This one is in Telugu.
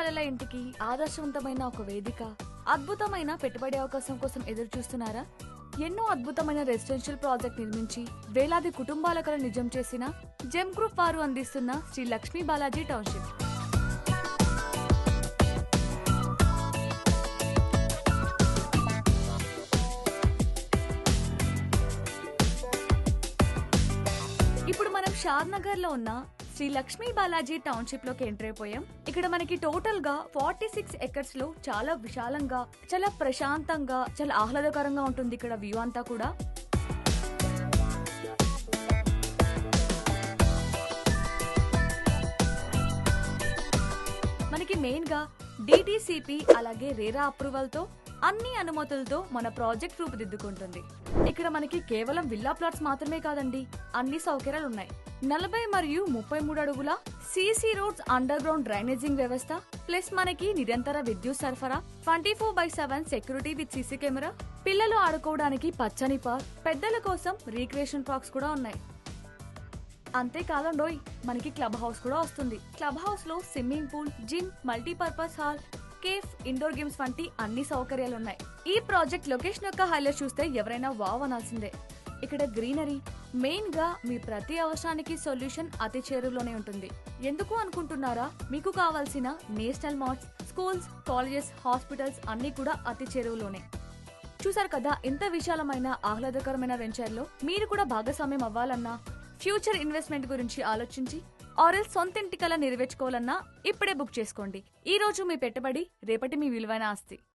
కలల ఇంటికి ఆదర్శవంతమైన ఒక వేదిక, అద్భుతమైన పెట్టుబడి అవకాశం కోసం ఎదురు చూస్తున్నారా? ఎన్నో అద్భుతమైన రెసిడెన్షియల్ ప్రాజెక్ట్ నిర్మించి వేలాది కుటుంబాల కల నిజం చేసిన జెమ్ గ్రూప్ వారు అందిస్తున్న శ్రీ లక్ష్మీ బాలాజీ టౌన్షిప్. ఇప్పుడు మనం షాద్ నగర్ లో ఉన్న శ్రీ లక్ష్మీ బాలాజీ టౌన్షిప్ లోకి ఎంటర్ అయిపోయాం. ఇక్కడ మనకి టోటల్ గా 46 ఎకర్స్ లో చాలా విశాలంగా, చాలా ప్రశాంతంగా, చాలా ఆహ్లాదకరంగా ఉంటుంది ఇక్కడ వ్యూ అంతా కూడా. మనకి మెయిన్ గా డిటిసిపి అలాగే రేరా అప్రూవల్ తో అన్ని అనుమతులతో మన ప్రాజెక్ట్ రూపుదిద్దుకుంటుంది. ఇక్కడ మనకి కేవలం విల్లా ప్లాట్స్ మాత్రమే కాదండి, అన్ని సౌకర్యాలు ఉన్నాయి. 40 మరియు 33 అడుగుల సిసి రోడ్స్, అండర్ గ్రౌండ్ డ్రైనేజింగ్ వ్యవస్థ, ప్లస్ మనకి నిరంతర విద్యుత్ సరఫరా, 24/7 సెక్యూరిటీ విత్ సిసి కెమెరా, పిల్లలు ఆడుకోవడానికి పచ్చని పార్క్, పెద్దల కోసం రీక్రియేషన్ పార్క్స్ కూడా ఉన్నాయి. అంతేకాదండోయ్, మనకి క్లబ్ హౌస్ కూడా వస్తుంది. క్లబ్ హౌస్ లో swimming pool, gym, multipurpose hall, cafe, indoor games వంటి అన్ని సౌకర్యాలు ఉన్నాయి. ఈ ప్రాజెక్ట్ లొకేషన్ యొక్క హైలైట్ చూస్తే ఎవరైనా వావ్ అనాల్సిందే. ఇక్కడ గ్రీనరీ, మెయిన్ గా మీ ప్రతి అవసరానికి సొల్యూషన్ అతి చేరువలోనే ఉంటుంది. ఎందుకు అనుకుంటున్నారా? మీకు కావాల్సిన national marts, schools, colleges, hospitals అన్ని కూడా అతి చేరువలోనే. చూసారు కదా, ఇంత విశాలమైన ఆహ్లాదకరమైన వెంచర్ లో మీరు కూడా భాగస్వామ్యం అవ్వాలన్నా, ఫ్యూచర్ ఇన్వెస్ట్మెంట్ గురించి ఆలోచించి ఆర్ఎల్ సొంత ఇంటి కల నెరవేర్చుకోవాలన్నా ఇప్పుడే బుక్ చేసుకోండి. ఈ రోజు మీ పెట్టుబడి, రేపటి మీ విలువైన ఆస్తి.